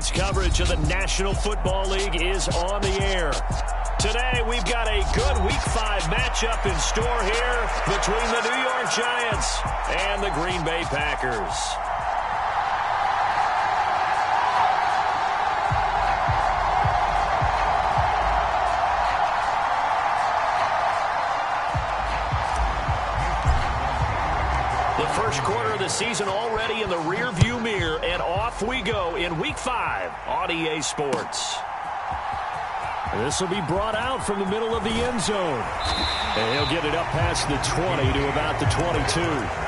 Sports coverage of the National Football League is on the air. Today, we've got a good Week 5 matchup in store here between the New York Giants and the Green Bay Packers. The first quarter of the season already in the rearview mirror, and off we go in Week 5 on EA Sports. This will be brought out from the middle of the end zone. And he'll get it up past the 20 to about the 22.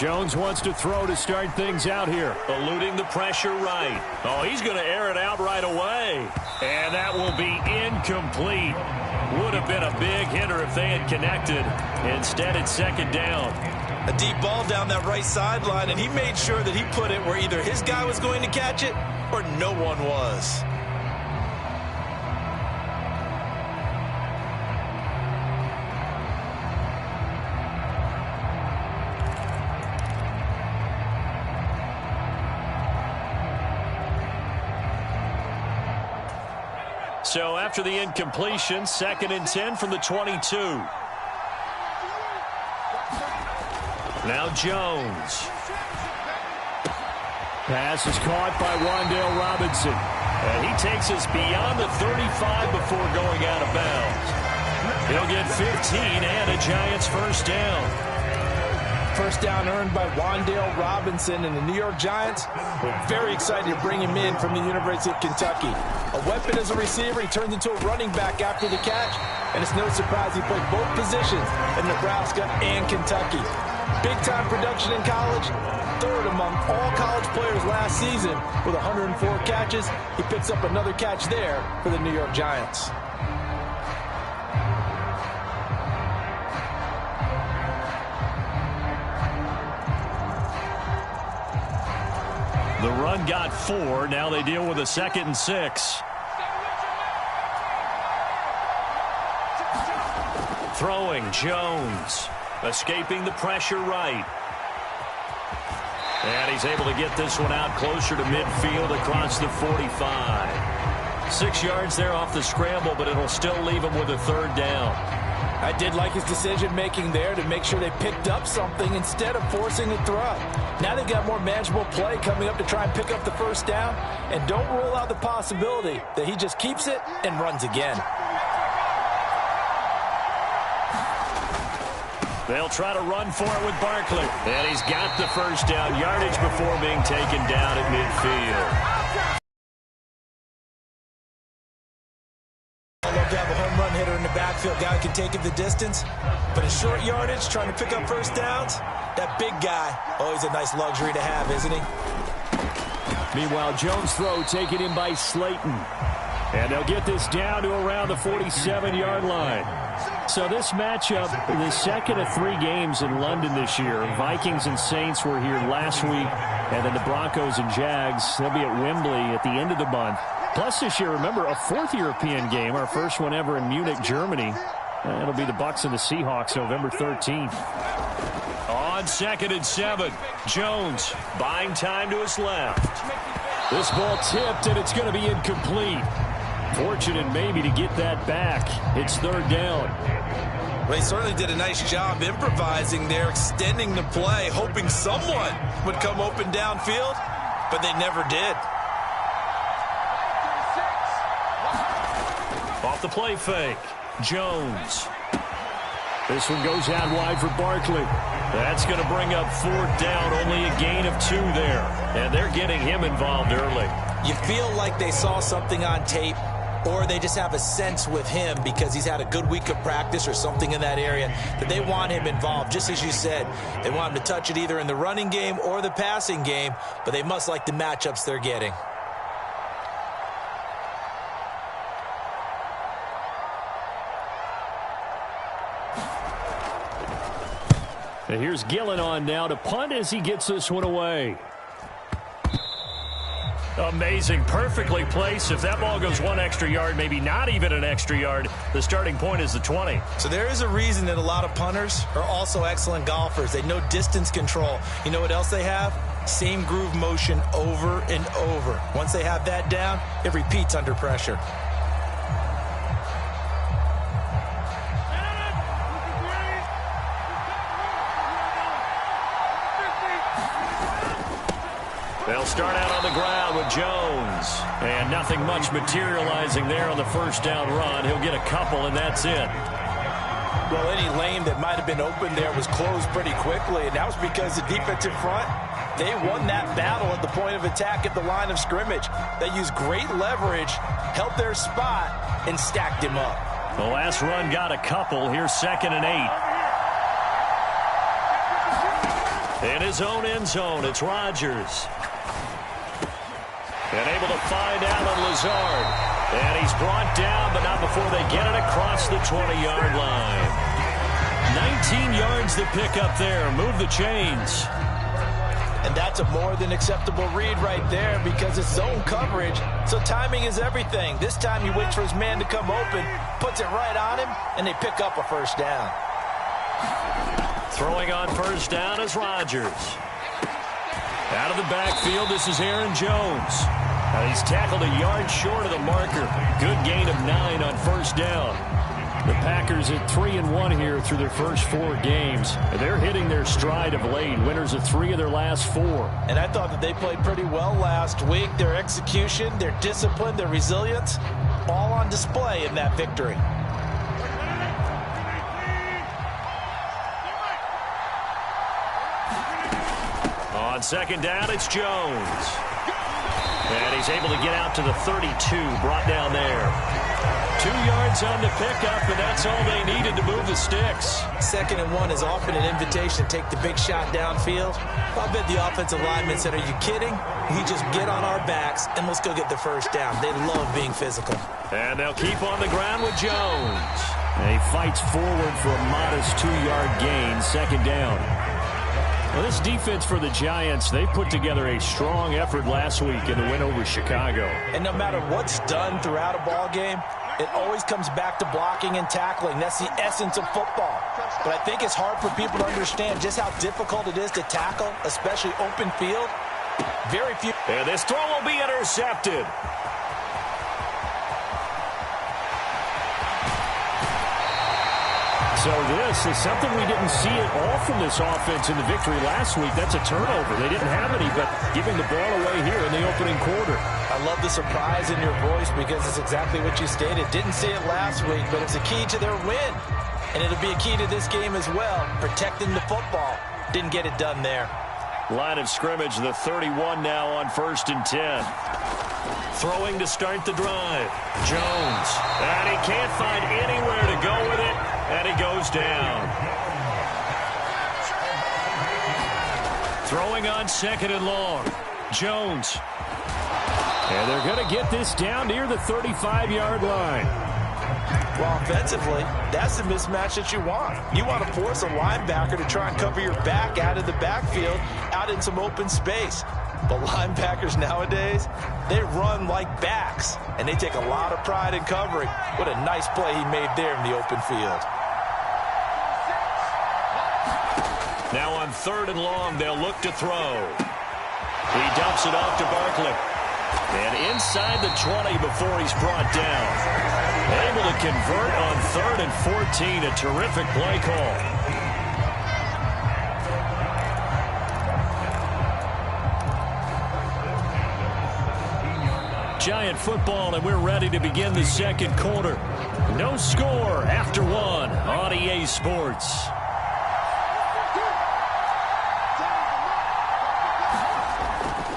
Jones wants to throw to start things out here. Eluding the pressure right. Oh, he's going to air it out right away. And that will be incomplete. Would have been a big hitter if they had connected. Instead, it's second down. A deep ball down that right sideline, and he made sure that he put it where either his guy was going to catch it or no one was. So after the incompletion, 2nd and 10 from the 22. Now Jones. Pass is caught by Wan'Dale Robinson. And he takes us beyond the 35 before going out of bounds. He'll get 15 and a Giants first down. First down earned by Wan'Dale Robinson, and the New York Giants were very excited to bring him in from the University of Kentucky. A weapon as a receiver, he turns into a running back after the catch, and it's no surprise he played both positions in Nebraska and Kentucky. Big-time production in college, third among all college players last season with 104 catches. He picks up another catch there for the New York Giants. The run got 4. Now they deal with a 2nd and 6. Throwing Jones. Escaping the pressure right. And he's able to get this one out closer to midfield across the 45. 6 yards there off the scramble, but it'll still leave him with a third down. I did like his decision-making there to make sure they picked up something instead of forcing a throw. Now they've got more manageable play coming up to try and pick up the first down, and don't rule out the possibility that he just keeps it and runs again. They'll try to run for it with Barkley. And he's got the first down yardage before being taken down at midfield. To have a home run hitter in the backfield, guy who can take it the distance. But in short yardage, trying to pick up first downs, that big guy, always a nice luxury to have, isn't he? Meanwhile, Jones' throw taken in by Slayton. And they'll get this down to around the 47-yard line. So this matchup, the second of 3 games in London this year. Vikings and Saints were here last week. And then the Broncos and Jags, they'll be at Wembley at the end of the month. Plus this year, remember, a 4th European game, our first one ever in Munich, Germany. It'll be the Bucs and the Seahawks November 13th. On 2nd and 7, Jones buying time to his left. This ball tipped, and it's going to be incomplete. Fortunate maybe to get that back. It's third down. Well, he certainly did a nice job improvising there, extending the play, hoping someone would come open downfield, but they never did. Off the play fake, Jones. This one goes out wide for Barkley. That's going to bring up 4th down, only a gain of 2 there. And they're getting him involved early. You feel like they saw something on tape, or they just have a sense with him because he's had a good week of practice or something in that area that they want him involved. Just as you said, they want him to touch it either in the running game or the passing game, but they must like the matchups they're getting. And here's Gillen on now to punt as he gets this one away. Amazing, perfectly placed. If that ball goes 1 extra yard, maybe not even an extra yard, the starting point is the 20. So there is a reason that a lot of punters are also excellent golfers. They know distance control. You know what else they have? Same groove motion over and over. Once they have that down, it repeats under pressure. They'll start out on the ground with Jones. And nothing much materializing there on the first down run. He'll get a couple, and that's it. Well, any lane that might have been open there was closed pretty quickly, and that was because the defensive front, they won that battle at the point of attack at the line of scrimmage. They used great leverage, held their spot, and stacked him up. The last run got a couple. Here's 2nd and 8. In his own end zone, it's Rodgers. And able to find Allen Lazard. And he's brought down, but not before they get it across the 20-yard line. 19 yards to pick up there. Move the chains. And that's a more than acceptable read right there because it's zone coverage, so timing is everything. This time he waits for his man to come open, puts it right on him, and they pick up a first down. Throwing on first down is Rodgers. Out of the backfield, this is Aaron Jones. He's tackled a yard short of the marker. Good gain of 9 on first down. The Packers at 3-1 here through their first 4 games. They're hitting their stride of late. Winners of 3 of their last 4. And I thought that they played pretty well last week. Their execution, their discipline, their resilience, all on display in that victory. On second down, it's Jones. And he's able to get out to the 32, brought down there. 2 yards on the pickup, and that's all they needed to move the sticks. 2nd and 1 is often an invitation to take the big shot downfield. I bet the offensive lineman said, "Are you kidding? We just get on our backs, and let's go get the first down." They love being physical. And they'll keep on the ground with Jones. And he fights forward for a modest 2-yard gain, 2nd down. Well, this defense for the Giants, they put together a strong effort last week in the win over Chicago. And no matter what's done throughout a ball game, it always comes back to blocking and tackling. That's the essence of football. But I think it's hard for people to understand just how difficult it is to tackle, especially open field. Very few. And this throw will be intercepted. So this is something we didn't see at all from this offense in the victory last week. That's a turnover. They didn't have any, but giving the ball away here in the opening quarter. I love the surprise in your voice because it's exactly what you stated. Didn't see it last week, but it's a key to their win. And it'll be a key to this game as well, protecting the football. Didn't get it done there. Line of scrimmage, the 31 now on 1st and 10. Throwing to start the drive. Jones. And he can't find anywhere to go with it. And he goes down. Throwing on 2nd and long. Jones. And they're going to get this down near the 35-yard line. Well, offensively, that's the mismatch that you want. You want to force a linebacker to try and cover your back out of the backfield, out in some open space. But linebackers nowadays, they run like backs, and they take a lot of pride in covering. What a nice play he made there in the open field. Now on 3rd and long, they'll look to throw. He dumps it off to Barkley. And inside the 20 before he's brought down. Able to convert on 3rd and 14. A terrific play call. Giant football, and we're ready to begin the second quarter. No score after 1 on EA Sports.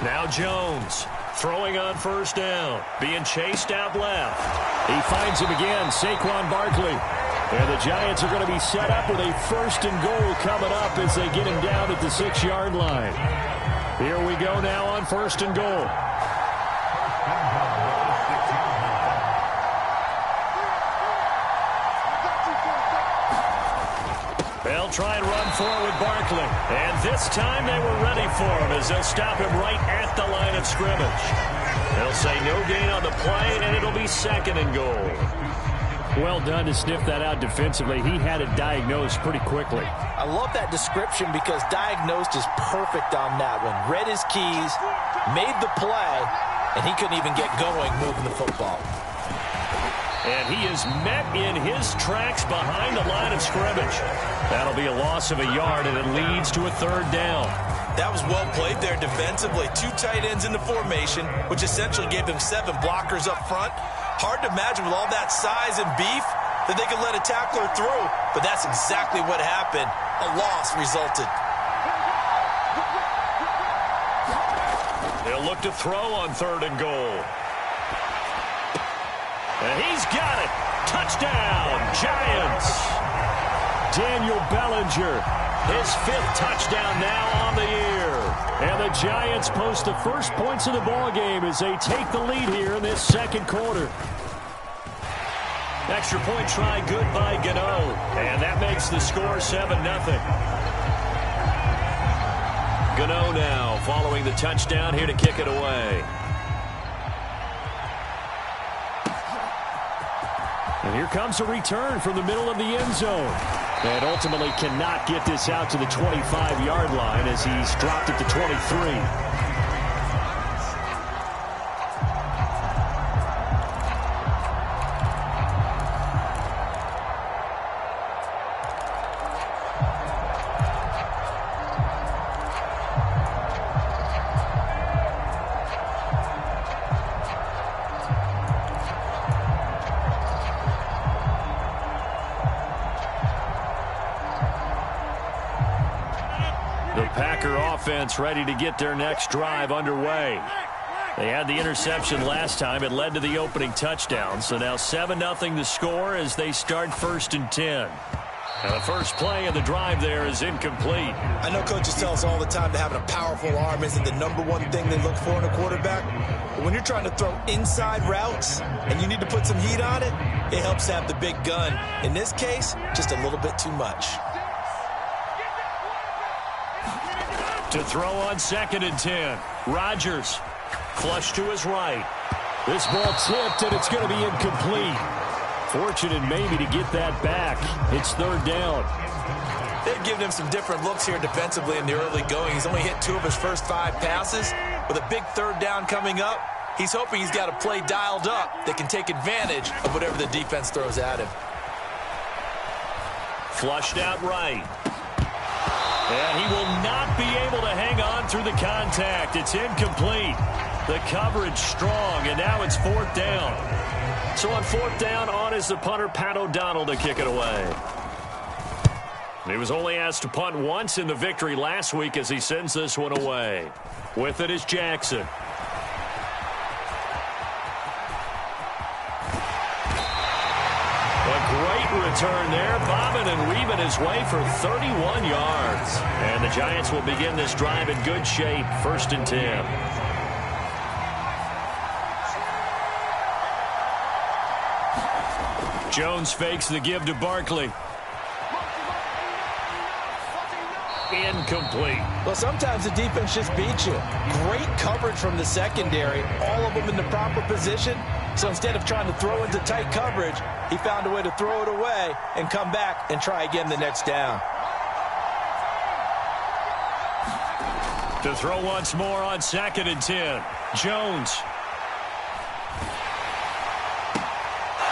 Now Jones throwing on 1st down, being chased out left. He finds him again, Saquon Barkley. And the Giants are going to be set up with a 1st and goal coming up as they get him down at the 6-yard line. Here we go now on 1st and goal. They'll try and run forward with Barkley. And this time they were ready for him as they'll stop him right at the line of scrimmage. They'll say no gain on the play, and it'll be 2nd and goal. Well done to sniff that out defensively. He had it diagnosed pretty quickly. I love that description because diagnosed is perfect on that one. Read his keys, made the play, and he couldn't even get going moving the football. And he is met in his tracks behind the line of scrimmage. That'll be a loss of a yard, and it leads to a 3rd down. That was well played there defensively. 2 tight ends in the formation, which essentially gave them 7 blockers up front. Hard to imagine with all that size and beef that they could let a tackler through, but that's exactly what happened. A loss resulted. They'll look to throw on 3rd and goal. And he's got it. Touchdown, Giants. Daniel Bellinger, his 5th touchdown now on the year. And the Giants post the first points of the ballgame as they take the lead here in this 2nd quarter. Extra point try good by Gano. And that makes the score 7-0. Gano now following the touchdown here to kick it away. And here comes a return from the middle of the end zone. And ultimately cannot get this out to the 25-yard line as he's dropped it to 23. Offense ready to get their next drive underway. They had the interception last time. It led to the opening touchdown. So now 7-0 the score as they start 1st and 10. Now the first play of the drive there is incomplete. I know coaches tell us all the time that having a powerful arm isn't the #1 thing they look for in a quarterback. But when you're trying to throw inside routes and you need to put some heat on it, it helps to have the big gun. In this case, just a little bit too much. To throw on 2nd and 10. Rodgers, flush to his right. This ball tipped, and it's going to be incomplete. Fortunate maybe to get that back. It's 3rd down. They've given him some different looks here defensively in the early going. He's only hit 2 of his first 5 passes. With a big 3rd down coming up, he's hoping he's got a play dialed up that can take advantage of whatever the defense throws at him. Flushed out right. And he will not be able to hang on through the contact. It's incomplete. The coverage strong, and now it's 4th down. So on 4th down, on is the punter, Pat O'Donnell, to kick it away. He was only asked to punt once in the victory last week as he sends this one away. With it is Jackson. A great return there, bobbing and weaving his way for 31 yards. And the Giants will begin this drive in good shape, 1st and 10. Jones fakes the give to Barkley. Incomplete. Well, sometimes the defense just beats you. Great coverage from the secondary, all of them in the proper position. So instead of trying to throw into tight coverage, he found a way to throw it away and come back and try again the next down. To throw once more on 2nd and 10. Jones.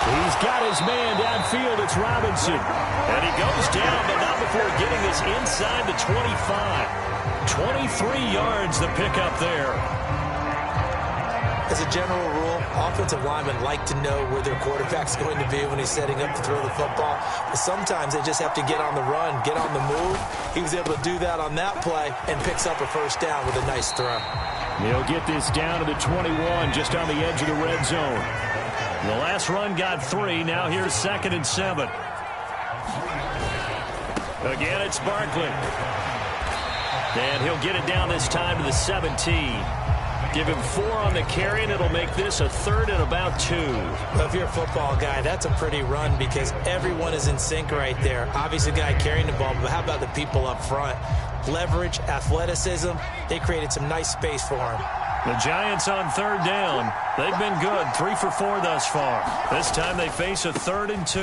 He's got his man downfield. It's Robinson. And he goes down, but not before getting this inside the 25. 23 yards the pickup there. As a general rule, offensive linemen like to know where their quarterback's going to be when he's setting up to throw the football. But sometimes they just have to get on the run, get on the move. He was able to do that on that play and picks up a 1st down with a nice throw. He'll get this down to the 21, just on the edge of the red zone. The last run got 3. Now here's 2nd and 7. Again, it's Barkley. And he'll get it down this time to the 17. Give him 4 on the carry, and it'll make this a 3rd and about 2. Well, if you're a football guy, that's a pretty run because everyone is in sync right there. Obviously, the guy carrying the ball, but how about the people up front? Leverage, athleticism, they created some nice space for him. The Giants on 3rd down. They've been good, 3 for 4 thus far. This time they face a 3rd and 2.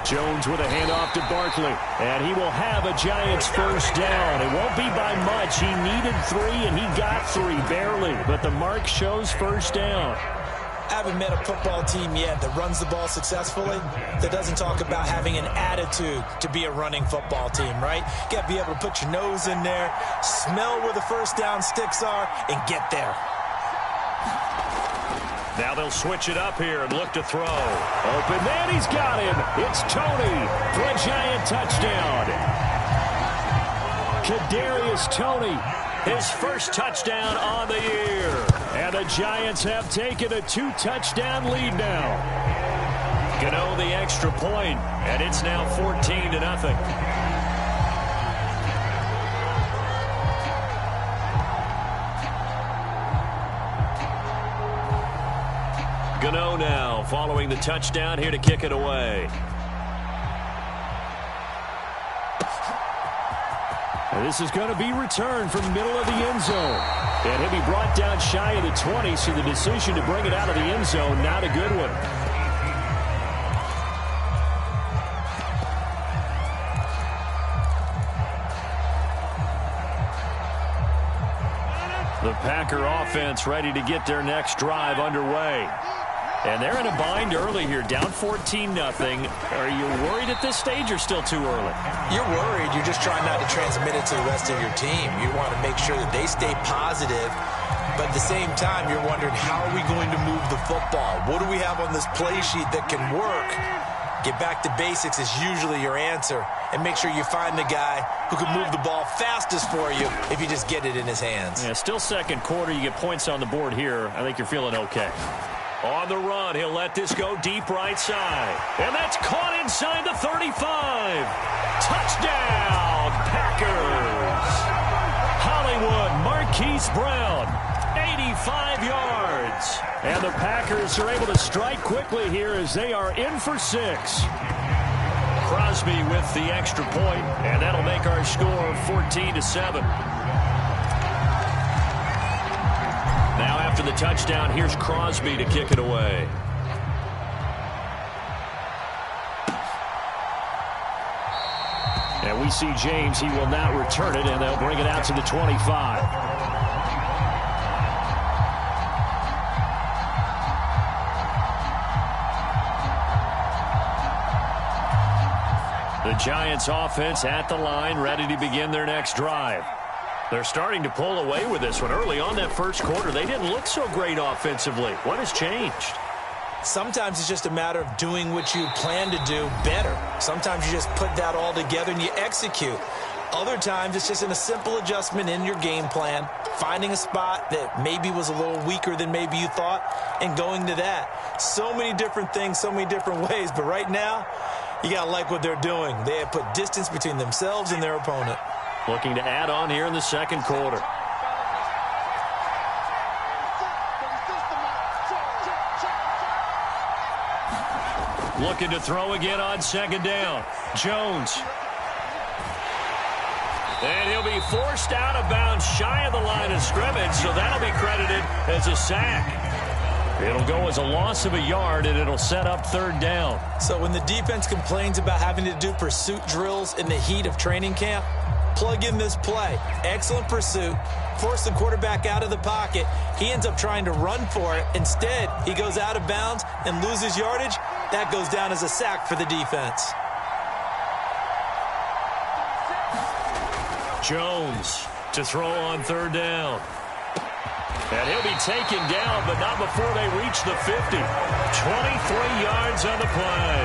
Jones with a handoff to Barkley, and he will have a Giants first down. It won't be by much. He needed 3, and he got 3, barely. But the mark shows first down. I haven't met a football team yet that runs the ball successfully that doesn't talk about having an attitude to be a running football team, right? You got to be able to put your nose in there, smell where the first down sticks are, and get there. Now they'll switch it up here and look to throw. Open man, he's got him. It's Tony for a Giant touchdown. Kadarius Toney, his first touchdown on the year. And the Giants have taken a 2-touchdown lead now. Gano the extra point, and it's now 14-0. Gano now following the touchdown here to kick it away. And this is going to be returned from the middle of the end zone. And he'll be brought down shy of the 20, so the decision to bring it out of the end zone, not a good one. The Packer offense ready to get their next drive underway. And they're in a bind early here, down 14-0. Are you worried at this stage or still too early? You're worried. You're just trying not to transmit it to the rest of your team. You want to make sure that they stay positive. But at the same time, you're wondering, how are we going to move the football? What do we have on this play sheet that can work? Get back to basics is usually your answer. And make sure you find the guy who can move the ball fastest for you if you just get it in his hands. Yeah, still second quarter. You get points on the board here. I think you're feeling okay. On the run, he'll let this go deep right side. And that's caught inside the 35. Touchdown, Packers. Hollywood Marquise Brown, 85 yards. And the Packers are able to strike quickly here as they are in for 6. Crosby with the extra point, and that'll make our score 14-7. Now after the touchdown, here's Crosby to kick it away. And we see James. He will not return it, and they'll bring it out to the 25. The Giants offense at the line, ready to begin their next drive. They're starting to pull away with this one. Early on that first quarter, they didn't look so great offensively. What has changed? Sometimes it's just a matter of doing what you plan to do better. Sometimes you just put that all together and you execute. Other times it's just in a simple adjustment in your game plan, finding a spot that maybe was a little weaker than maybe you thought, and going to that. So many different things, so many different ways, but right now, you got to like what they're doing. They have put distance between themselves and their opponent. Looking to add on here in the second quarter. Looking to throw again on second down. Jones. And he'll be forced out of bounds shy of the line of scrimmage, so that'll be credited as a sack. It'll go as a loss of a yard, and it'll set up third down. So when the defense complains about having to do pursuit drills in the heat of training camp, plug in this play. Excellent pursuit. Force the quarterback out of the pocket. He ends up trying to run for it. Instead, he goes out of bounds and loses yardage. That goes down as a sack for the defense. Jones to throw on third down. And he'll be taken down, but not before they reach the 50. 23 yards on the play.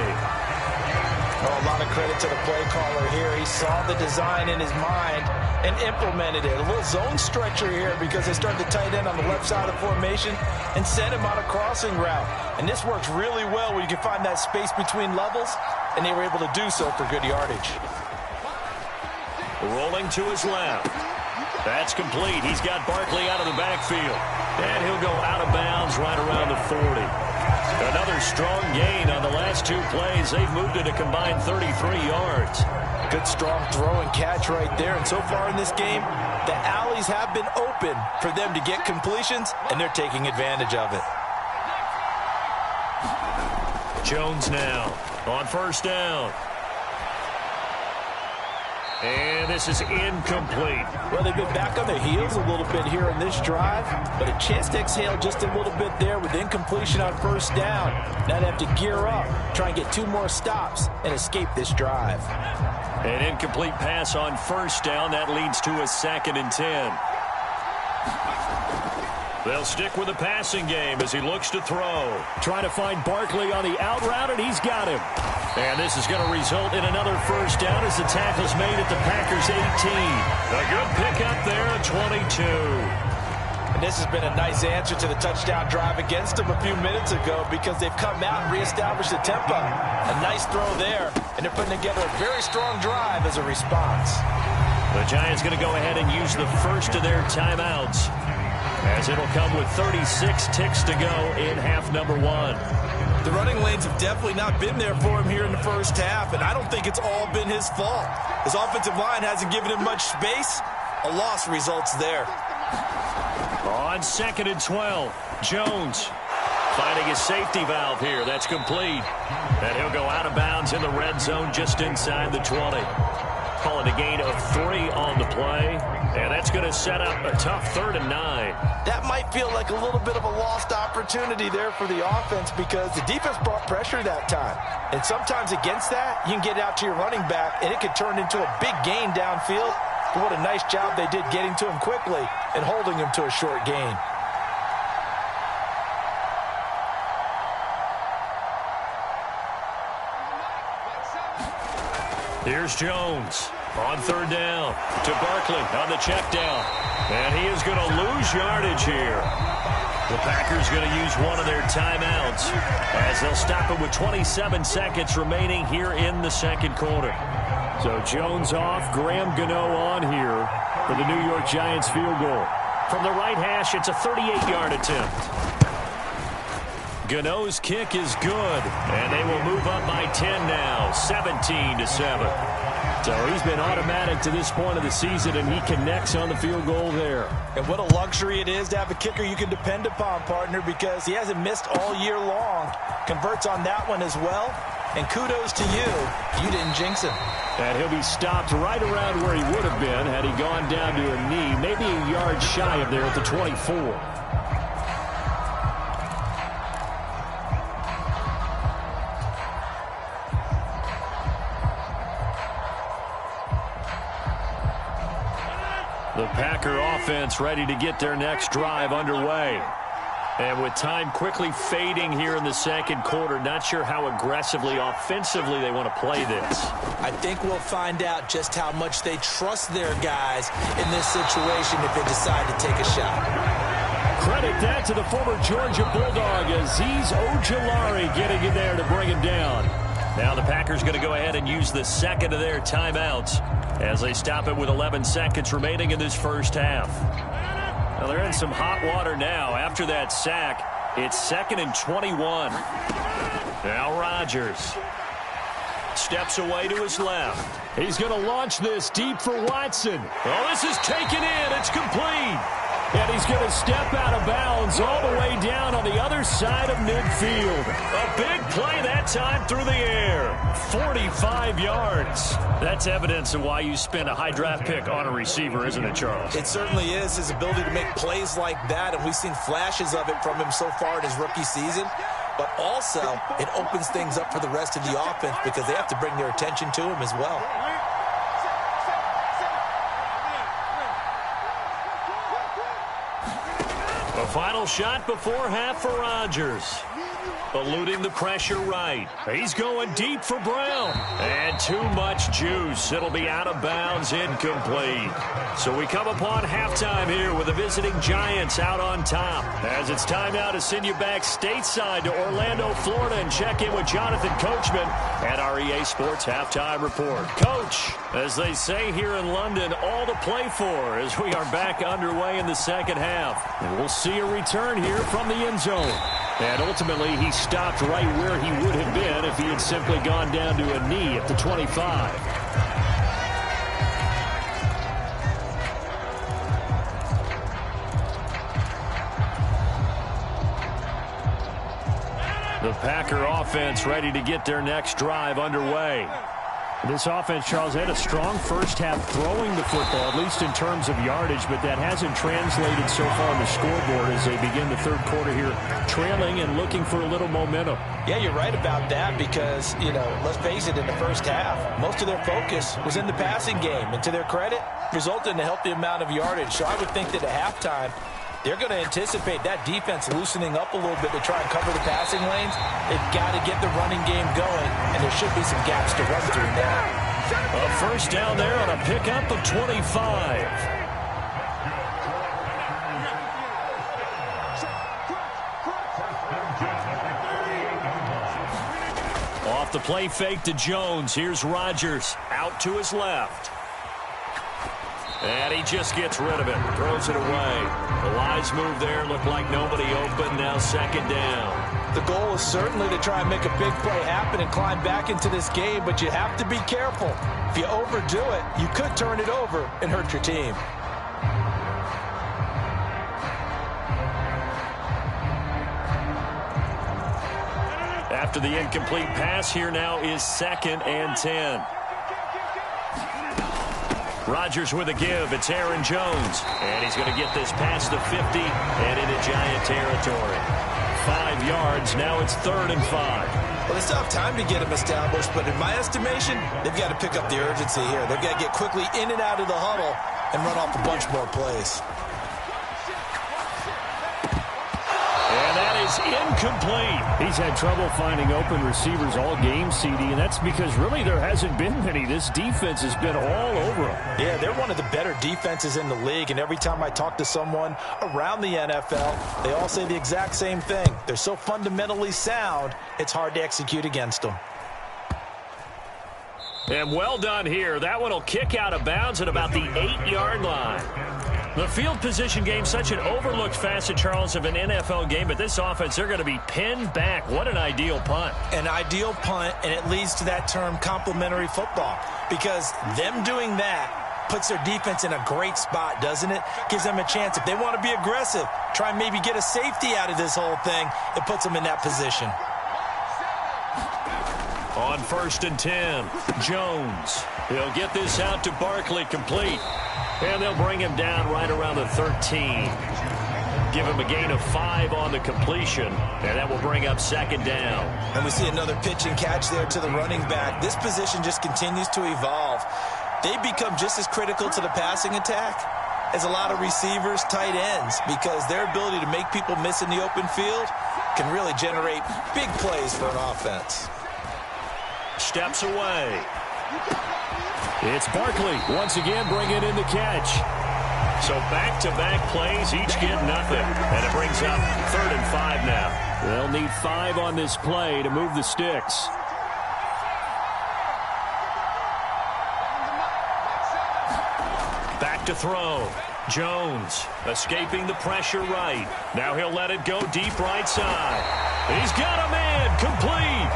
Well, a lot of credit to the play caller here. He saw the design in his mind and implemented it. A little zone stretcher here because they started to tight end on the left side of formation and sent him on a crossing route. And this works really well when you can find that space between levels, and they were able to do so for good yardage. Rolling to his left. That's complete. He's got Barkley out of the backfield. And he'll go out of bounds right around the 40. Another strong gain on the last two plays. They've moved it a combined 33 yards. Good strong throw and catch right there. And so far in this game, the alleys have been open for them to get completions, and they're taking advantage of it. Jones now on first down. And this is incomplete. Well, they've been back on their heels a little bit here in this drive, but a chance to exhale just a little bit there with incompletion on first down. Now they have to gear up, try and get 2 more stops, and escape this drive. An incomplete pass on first down. That leads to a 2nd and 10. They'll stick with the passing game as he looks to throw. Trying to find Barkley on the out route, and he's got him. And this is going to result in another first down as the tackle's made at the Packers' 18. A good pickup there at 22. And this has been a nice answer to the touchdown drive against them a few minutes ago because they've come out and reestablished the tempo. A nice throw there, and they're putting together a very strong drive as a response. The Giants going to go ahead and use the first of their timeouts, as it'll come with 36 ticks to go in half number 1. The running lanes have definitely not been there for him here in the first half, and I don't think it's all been his fault. His offensive line hasn't given him much space. A loss results there. On 2nd and 12, Jones finding a safety valve here. That's complete. And he'll go out of bounds in the red zone just inside the 20. Call it a gain of 3 on the play. And that's going to set up a tough 3rd and 9. That might feel like a little bit of a lost opportunity there for the offense because the defense brought pressure that time. And sometimes against that, you can get out to your running back, and it could turn into a big gain downfield. But what a nice job they did getting to him quickly and holding him to a short gain. Here's Jones on 3rd down to Barkley on the check down. And he is going to lose yardage here. The Packers going to use one of their timeouts as they'll stop it with 27 seconds remaining here in the 2nd quarter. So Jones off, Graham Gano on here for the New York Giants field goal. From the right hash, it's a 38-yard attempt. Gano's kick is good, and they will move up by 10 now, 17-7. So he's been automatic to this point of the season, and he connects on the field goal there. And what a luxury it is to have a kicker you can depend upon, partner, because he hasn't missed all year long. Converts on that one as well. And kudos to you. You didn't jinx him. And he'll be stopped right around where he would have been had he gone down to a knee, maybe a yard shy of there at the 24. The Packer offense ready to get their next drive underway. And with time quickly fading here in the 2nd quarter, not sure how aggressively, offensively they want to play this. I think we'll find out just how much they trust their guys in this situation if they decide to take a shot. Credit that to the former Georgia Bulldog, Azeez Ojulari getting in there to bring him down. Now the Packers going to go ahead and use the 2nd of their timeouts as they stop it with 11 seconds remaining in this first half. Well, they're in some hot water now. After that sack, it's 2nd and 21. Now Rodgers steps away to his left. He's going to launch this deep for Watson. Oh, this is taken in. It's complete. And he's going to step out of bounds all the way down on the other side of midfield. A big play that time through the air. 45 yards. That's evidence of why you spend a high draft pick on a receiver, isn't it, Charles? It certainly is, his ability to make plays like that, and we've seen flashes of it from him so far in his rookie season. But also, it opens things up for the rest of the offense because they have to bring their attention to him as well. A final shot before half for Rodgers. Eluding the pressure right. He's going deep for Brown. And too much juice. It'll be out of bounds, incomplete. So we come upon halftime here with the visiting Giants out on top. As it's time now to send you back stateside to Orlando, Florida, and check in with Jonathan Coachman at our EA Sports Halftime Report. Coach, as they say here in London, all to play for as we are back underway in the second half. And we'll see a return here from the end zone. And ultimately, he stopped right where he would have been if he had simply gone down to a knee at the 25. The Packer offense ready to get their next drive underway. This offense, Charles, had a strong first half throwing the football, at least in terms of yardage, but that hasn't translated so far on the scoreboard as they begin the third quarter here, trailing and looking for a little momentum. Yeah, you're right about that because, let's face it, in the first half, most of their focus was in the passing game. And to their credit, resulted in a healthy amount of yardage. So I would think that at halftime, they're going to anticipate that defense loosening up a little bit to try and cover the passing lanes. They've got to get the running game going, and there should be some gaps to run through now. A first down there on a pickup of 25. Off the play fake to Jones. Here's Rodgers out to his left. And he just gets rid of it, throws it away. The wise move there, looked like nobody open, now second down. The goal is certainly to try and make a big play happen and climb back into this game, but you have to be careful. If you overdo it, you could turn it over and hurt your team. After the incomplete pass, here now is 2nd and 10. Rodgers with a give. It's Aaron Jones. And he's going to get this past the 50 and into Giant territory. 5 yards. Now it's 3rd and 5. Well, they still have time to get him established, but in my estimation, they've got to pick up the urgency here. They've got to get quickly in and out of the huddle and run off a bunch more plays. And that is incomplete. He's had trouble finding open receivers all game, CD, and that's because really there hasn't been many. This defense has been all over them. Yeah, they're one of the better defenses in the league, and every time I talk to someone around the NFL, they all say the exact same thing. They're so fundamentally sound, it's hard to execute against them. And well done here. That one will kick out of bounds at about the 8-yard line. The field position game, such an overlooked facet, Charles, of an NFL game, but this offense, they're going to be pinned back. What an ideal punt. An ideal punt, and it leads to that term complementary football, because them doing that puts their defense in a great spot, doesn't it? Gives them a chance. If they want to be aggressive, try and maybe get a safety out of this whole thing, it puts them in that position. On 1st and 10, Jones. He'll get this out to Barkley, complete. And they'll bring him down right around the 13. Give him a gain of 5 on the completion, and that will bring up 2nd down. And we see another pitch and catch there to the running back. This position just continues to evolve. They become just as critical to the passing attack as a lot of receivers, tight ends, because their ability to make people miss in the open field can really generate big plays for an offense. Steps away. It's Barkley once again bringing in the catch. So back-to-back plays, each get nothing. And it brings up 3rd and 5 now. They'll need 5 on this play to move the sticks. Back to throw. Jones escaping the pressure right. Now he'll let it go deep right side. He's got a man, complete.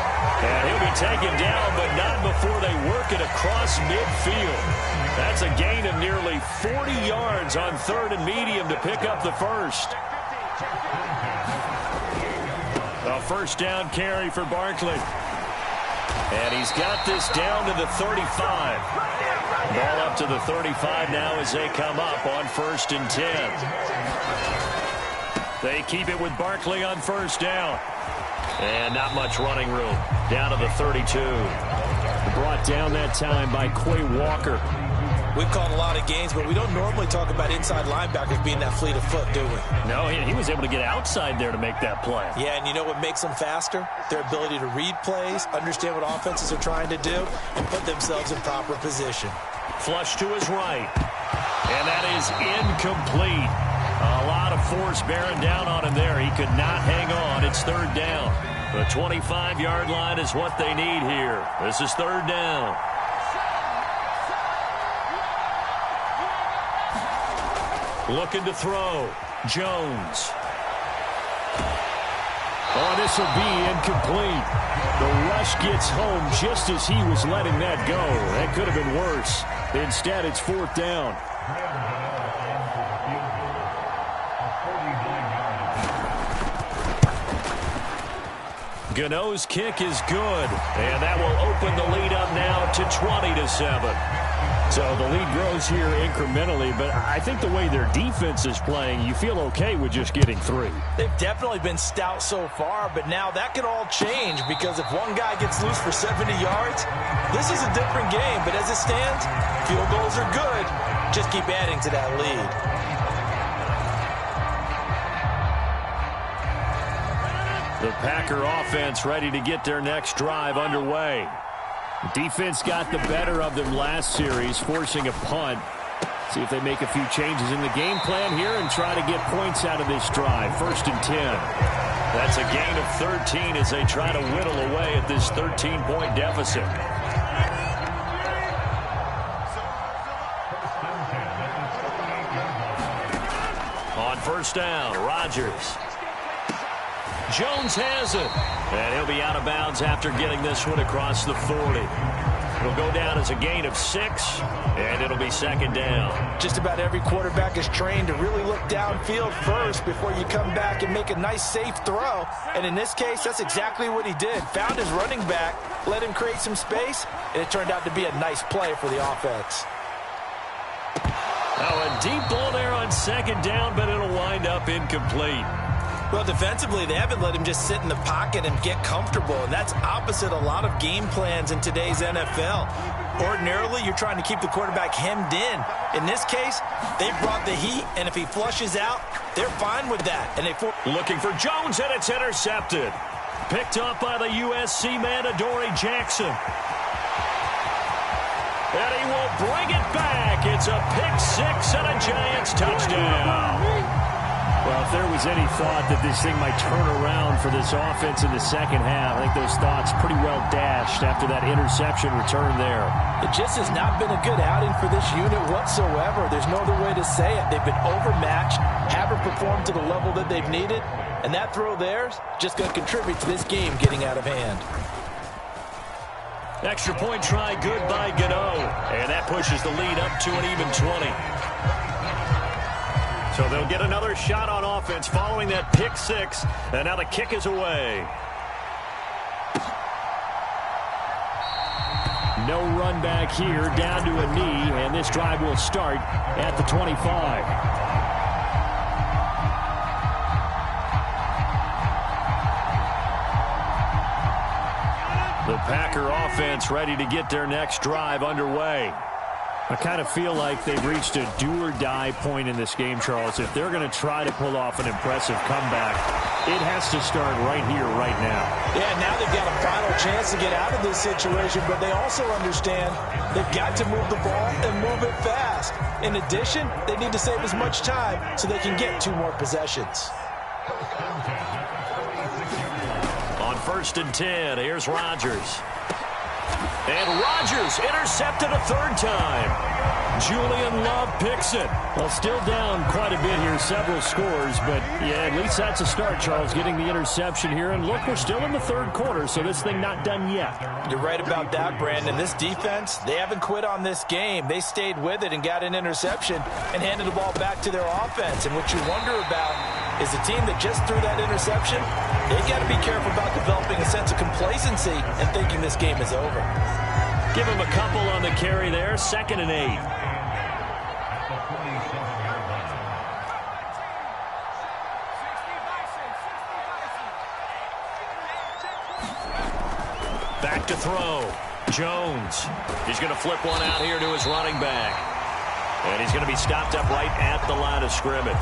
And he'll be taken down, but not before they work it across midfield. That's a gain of nearly 40 yards on 3rd and medium to pick up the first. A first down carry for Barkley. And he's got this down to the 35. Ball up to the 35 now as they come up on 1st and 10. They keep it with Barkley on 1st down. And not much running room. Down to the 32. Brought down that time by Quay Walker. We've called a lot of games, but we don't normally talk about inside linebackers being that fleet of foot, do we? No, he was able to get outside there to make that play. Yeah, and you know what makes them faster? Their ability to read plays, understand what offenses are trying to do, and put themselves in proper position. Flush to his right. And that is incomplete. A lot of force bearing down on him there. He could not hang on. It's third down. The 25-yard line is what they need here. This is third down. Looking to throw. Jones. Oh, this will be incomplete. The rush gets home just as he was letting that go. That could have been worse. Instead, it's fourth down. Gano's kick is good, and that will open the lead up now to 20-7. So the lead grows here incrementally, but I think the way their defense is playing, you feel okay with just getting 3. They've definitely been stout so far, but now that could all change because if one guy gets loose for 70 yards, this is a different game. But as it stands, field goals are good. Just keep adding to that lead. The Packer offense ready to get their next drive underway. Defense got the better of them last series, forcing a punt. See if they make a few changes in the game plan here and try to get points out of this drive. First and 10. That's a gain of 13 as they try to whittle away at this 13-point deficit. On first down, Rodgers. Jones has it. And he'll be out of bounds after getting this one across the 40. It'll go down as a gain of 6, and it'll be second down. Just about every quarterback is trained to really look downfield first before you come back and make a nice, safe throw. And in this case, that's exactly what he did. Found his running back, let him create some space, and it turned out to be a nice play for the offense. Oh, a deep ball there on second down, but it'll wind up incomplete. Well, defensively, they haven't let him just sit in the pocket and get comfortable, and that's opposite a lot of game plans in today's NFL. Ordinarily, you're trying to keep the quarterback hemmed in. In this case, they brought the heat, and if he flushes out, they're fine with that. And looking for Jones, and it's intercepted. Picked up by the USC man, Adoree Jackson. And he will bring it back. It's a pick 6 and a Giants touchdown. Well, if there was any thought that this thing might turn around for this offense in the second half, I think those thoughts pretty well dashed after that interception return there. It just has not been a good outing for this unit whatsoever. There's no other way to say it. They've been overmatched, haven't performed to the level that they've needed, and that throw there's just going to contribute to this game getting out of hand. Extra point try good by Gano, and that pushes the lead up to an even 20. So they'll get another shot on offense following that pick 6, and now the kick is away. No run back here, down to a knee, and this drive will start at the 25. The Packer offense ready to get their next drive underway. I kind of feel like they've reached a do-or-die point in this game, Charles. If they're going to try to pull off an impressive comeback, it has to start right here, right now. Yeah, now they've got a final chance to get out of this situation, but they also understand they've got to move the ball and move it fast. In addition, they need to save as much time so they can get 2 more possessions. On first and 10, here's Rodgers. And Rodgers intercepted a third time. Julian Love picks it. Well, still down quite a bit here, several scores, but yeah, at least that's a start, Charles, getting the interception here. And look, we're still in the third quarter, so this thing not done yet. You're right about that, Brandon. This defense, they haven't quit on this game. They stayed with it and got an interception and handed the ball back to their offense. And what you wonder about is the team that just threw that interception, they've got to be careful about developing a sense of complacency and thinking this game is over. Give him a couple on the carry there, 2nd and 8. Back to throw. Jones. He's going to flip one out here to his running back. And he's going to be stopped up right at the line of scrimmage.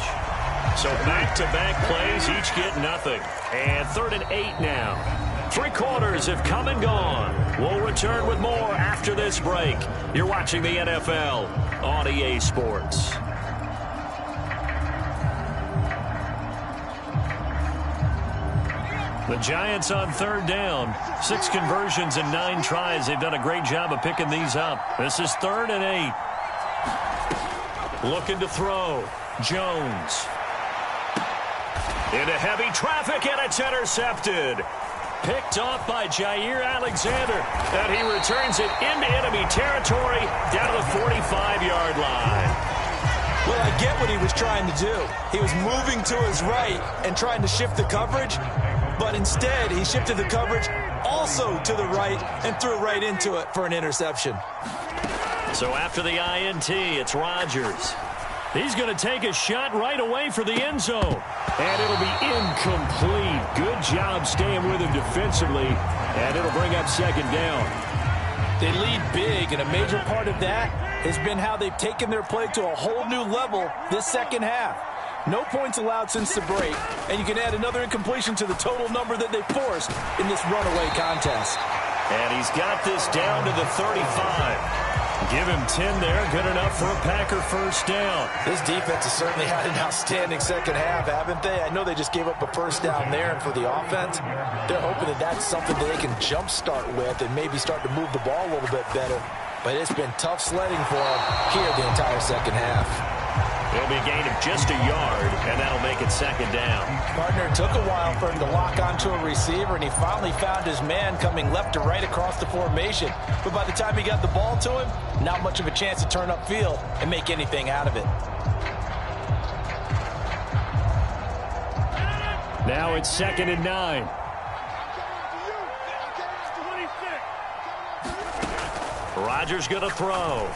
So back-to-back plays, each get nothing. And 3rd and 8 now. 3 quarters have come and gone. We'll return with more after this break. You're watching the NFL on EA Sports. The Giants on 3rd down. 6 conversions and 9 tries. They've done a great job of picking these up. This is 3rd and 8. Looking to throw. Jones. Into heavy traffic, and it's intercepted. Picked off by Jair Alexander. And he returns it into enemy territory down to the 45-yard line. Well, I get what he was trying to do. He was moving to his right and trying to shift the coverage. But instead, he shifted the coverage also to the right and threw right into it for an interception. So after the INT, it's Rodgers. He's going to take a shot right away for the end zone. And it'll be incomplete. Good job staying with him defensively. And it'll bring up 2nd down. They lead big, and a major part of that has been how they've taken their play to a whole new level this second half. No points allowed since the break, and you can add another incompletion to the total number that they forced in this runaway contest. And he's got this down to the 35. Give him 10 there, good enough for a Packer 1st down. This defense has certainly had an outstanding second half, haven't they? I know they just gave up a 1st down there, and for the offense, they're hoping that that's something that they can jumpstart with and maybe start to move the ball a little bit better. But it's been tough sledding for them here the entire second half. It'll be a gain of just a yard, and that'll make it 2nd down. Partner, it took a while for him to lock onto a receiver, and he finally found his man coming left to right across the formation. But by the time he got the ball to him, not much of a chance to turn upfield and make anything out of it. Now it's 2nd and 9. Rodgers going to throw.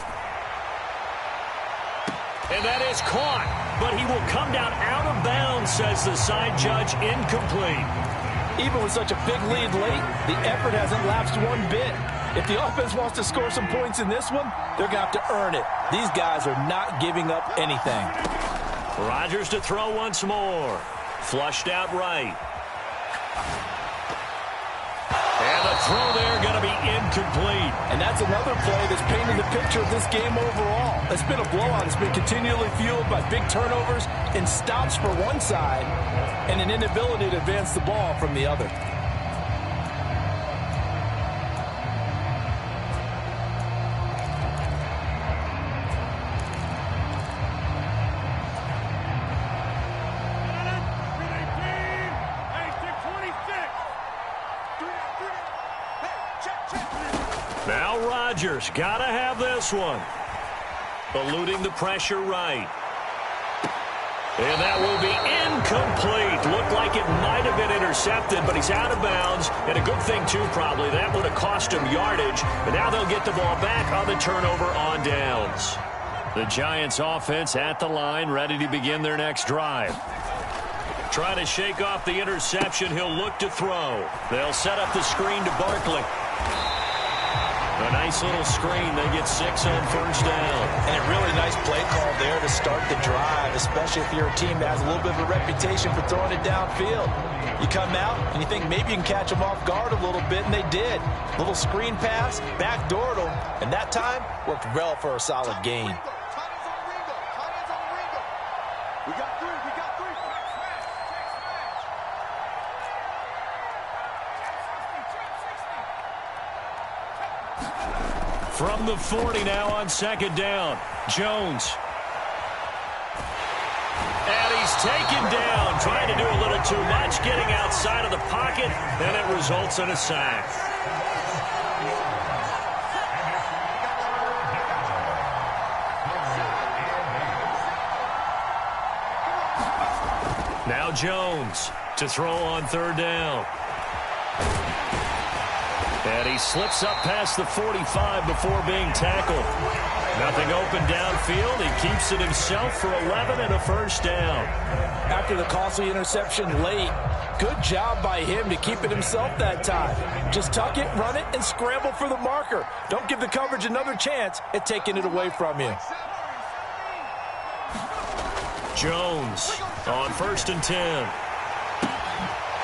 And that is caught, but he will come down out of bounds, says the side judge, incomplete. Even with such a big lead late, the effort hasn't lapsed one bit. If the offense wants to score some points in this one, they're going to have to earn it. These guys are not giving up anything. Rodgers to throw once more. Flushed out right. And the throw there going to be incomplete. And that's another play that's painted the picture of this game overall. It's been a blowout. It's been continually fueled by big turnovers and stops for one side and an inability to advance the ball from the other. Now Rodgers, gotta have this one. Eluding the pressure right. And that will be incomplete. Looked like it might have been intercepted, but he's out of bounds. And a good thing, too, probably. That would have cost him yardage. But now they'll get the ball back on the turnover on downs. The Giants offense at the line, ready to begin their next drive. Trying to shake off the interception. He'll look to throw. They'll set up the screen to Barkley. A nice little screen. They get 6 on 1st down. And a really nice play call there to start the drive, especially if you're a team that has a little bit of a reputation for throwing it downfield. You come out and you think maybe you can catch them off guard a little bit, and they did. Little screen pass, backdoored them, and that time worked well for a solid gain. From the 40 now on 2nd down. Jones. And he's taken down, trying to do a little too much, getting outside of the pocket, and it results in a sack. Now Jones to throw on 3rd down. And he slips up past the 45 before being tackled. Nothing open downfield. He keeps it himself for 11 and a 1st down. After the costly interception late, good job by him to keep it himself that time. Just tuck it, run it, and scramble for the marker. Don't give the coverage another chance at taking it away from you. Jones on 1st and 10.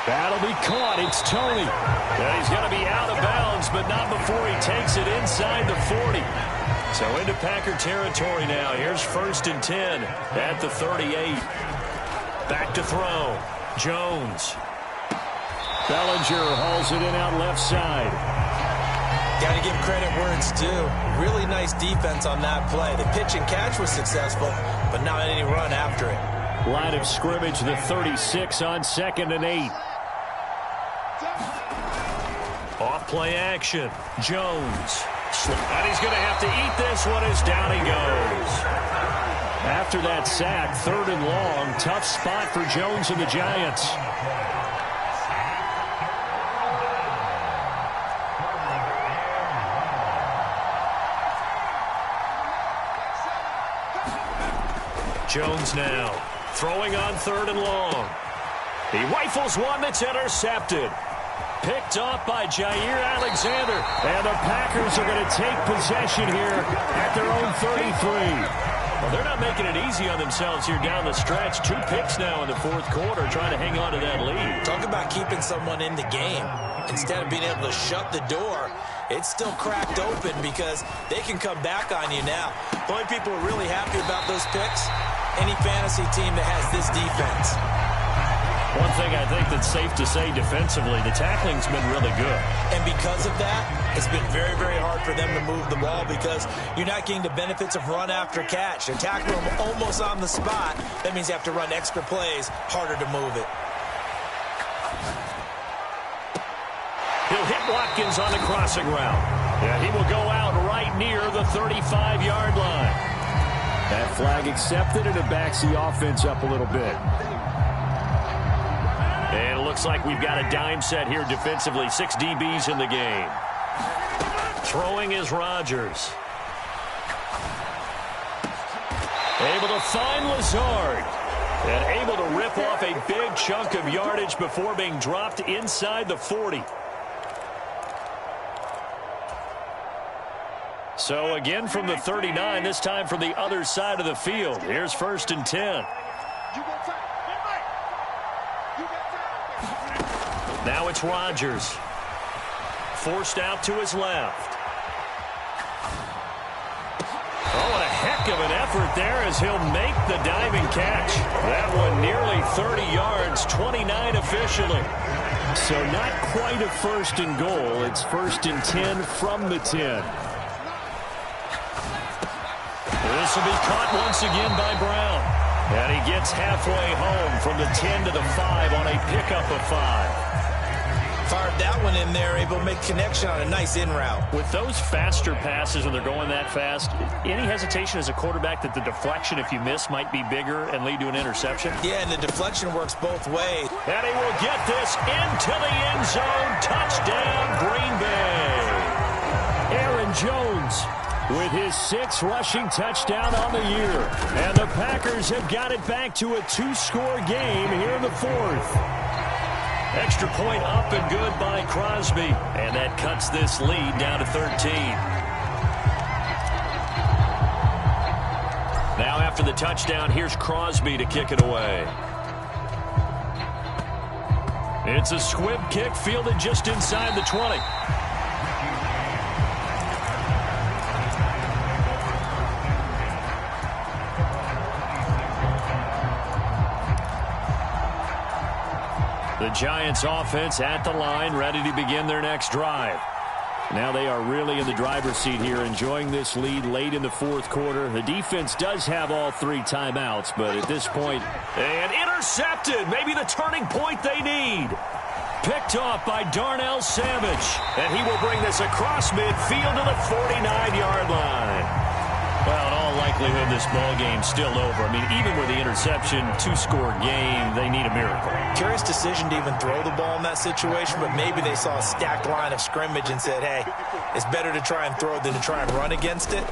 That'll be caught. It's Tony. And he's going to be out of bounds, but not before he takes it inside the 40. So into Packer territory now. Here's 1st and 10 at the 38. Back to throw. Jones. Bellinger hauls it in out left side. Got to give credit where it's due. Really nice defense on that play. The pitch and catch was successful, but not any run after it. Line of scrimmage, the 36 on 2nd and 8. Off play action. Jones. And he's going to have to eat this one as down he goes. After that sack, 3rd and long, tough spot for Jones and the Giants. Jones now throwing on 3rd and long. He rifles one that's intercepted. Picked off by Jair Alexander. And the Packers are going to take possession here at their own 33. Well, they're not making it easy on themselves here down the stretch. 2 picks now in the 4th quarter trying to hang on to that lead. Talk about keeping someone in the game. Instead of being able to shut the door, it's still cracked open because they can come back on you now. The only people who are really happy about those picks, any fantasy team that has this defense. One thing I think that's safe to say defensively, the tackling's been really good. And because of that, it's been very, very hard for them to move the ball because you're not getting the benefits of run after catch. They're tackling them almost on the spot. That means you have to run extra plays, harder to move it. He'll hit Watkins on the crossing route. Yeah, he will go out right near the 35-yard line. That flag accepted, and it backs the offense up a little bit. And it looks like we've got a dime set here defensively. 6 DBs in the game. Throwing is Rodgers. Able to find Lazard. And able to rip off a big chunk of yardage before being dropped inside the 40. So again from the 39, this time from the other side of the field. Here's 1st and 10. Now it's Rodgers. Forced out to his left. Oh, what a heck of an effort there as he'll make the diving catch. That one nearly 30 yards, 29 officially. So not quite a 1st and goal. It's 1st and 10 from the 10. This will be caught once again by Brown. And he gets halfway home from the 10 to the 5 on a pickup of 5. Fired that one in there, able to make connection on a nice in route. With those faster passes when they're going that fast, any hesitation as a quarterback that the deflection, if you miss, might be bigger and lead to an interception? Yeah, and the deflection works both ways. And he will get this into the end zone. Touchdown, Green Bay. Aaron Jones with his 6th rushing touchdown on the year. And the Packers have got it back to a 2-score game here in the 4th. Extra point up and good by Crosby. And that cuts this lead down to 13. Now after the touchdown, here's Crosby to kick it away. It's a squib kick fielded just inside the 20. The Giants offense at the line, ready to begin their next drive. Now they are really in the driver's seat here, enjoying this lead late in the 4th quarter. The defense does have all 3 timeouts, but at this point... And intercepted! Maybe the turning point they need. Picked off by Darnell Savage. And he will bring this across midfield to the 49-yard line. Well, in all likelihood, this ball game's still over. I mean, even with the interception, 2-score game, they need a miracle. Curious decision to even throw the ball in that situation, but maybe they saw a stacked line of scrimmage and said, hey, it's better to try and throw than to try and run against it.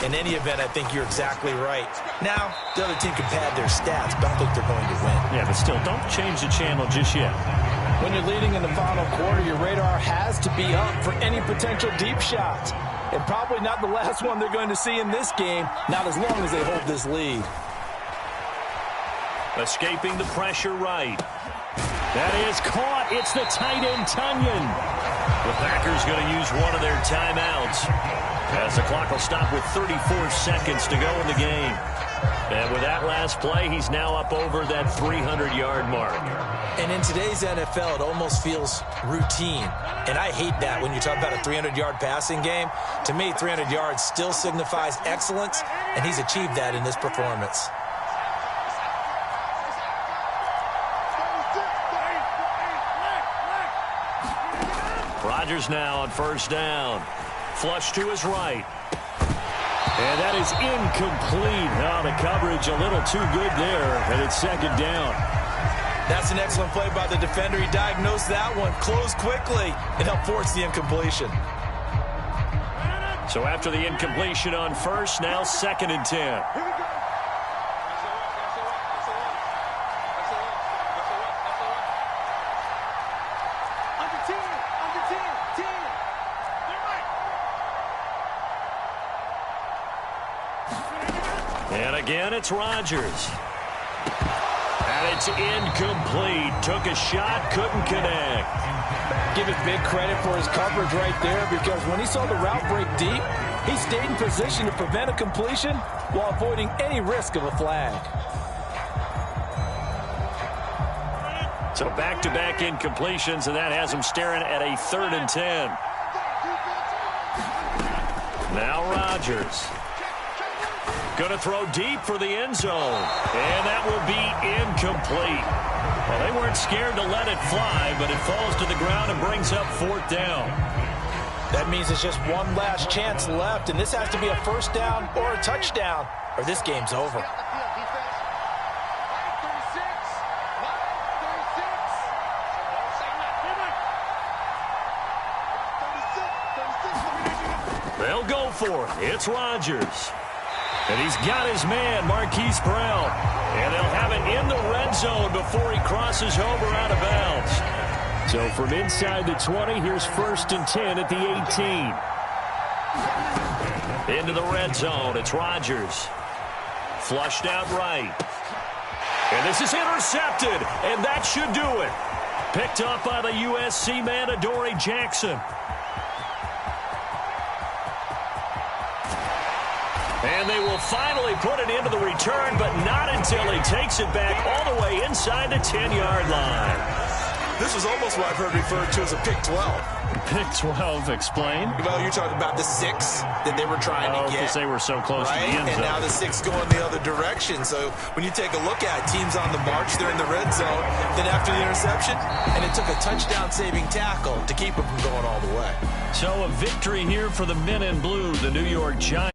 In any event, I think you're exactly right. Now, the other team can pad their stats, but I don't think they're going to win. Yeah, but still, don't change the channel just yet. When you're leading in the final quarter, your radar has to be up for any potential deep shots. And probably not the last one they're going to see in this game, not as long as they hold this lead. Escaping the pressure right. That is caught. It's the tight end, Tunyon. The Packers going to use one of their timeouts as the clock will stop with 34 seconds to go in the game. And with that last play, he's now up over that 300-yard mark. And in today's NFL, it almost feels routine. And I hate that when you talk about a 300-yard passing game. To me, 300 yards still signifies excellence, and he's achieved that in this performance. Rodgers now on first down. Flush to his right. And that is incomplete. Oh, the coverage a little too good there, and it's second down. That's an excellent play by the defender. He diagnosed that one, closed quickly, and helped force the incompletion. So after the incompletion on first, now 2nd and 10. And again, it's Rodgers. And it's incomplete. Took a shot, couldn't connect. Give it big credit for his coverage right there, because when he saw the route break deep, he stayed in position to prevent a completion while avoiding any risk of a flag. So back-to-back incompletions, and that has him staring at a 3rd and 10. Now Rodgers. Going to throw deep for the end zone. And that will be incomplete. Well, they weren't scared to let it fly, but it falls to the ground and brings up 4th down. That means it's just one last chance left, and this has to be a first down or a touchdown, or this game's over. They'll go for it. It's Rodgers. And he's got his man, Marquise Brown. And they'll have it in the red zone before he crosses over out of bounds. So from inside the 20, here's 1st and 10 at the 18. Into the red zone, it's Rodgers. Flushed out right. And this is intercepted, and that should do it. Picked up by the USC man, Adoree Jackson. And they will finally put it into the return, but not until he takes it back all the way inside the 10-yard line. This is almost what I've heard referred to as a pick 12. Pick 12, explain. Well, you're talking about the 6 that they were trying to get. Because they were so close to the end zone. And now the 6 going the other direction. So when you take a look at teams on the march, they're in the red zone. Then after the interception, and it took a touchdown-saving tackle to keep them from going all the way. So a victory here for the men in blue, the New York Giants.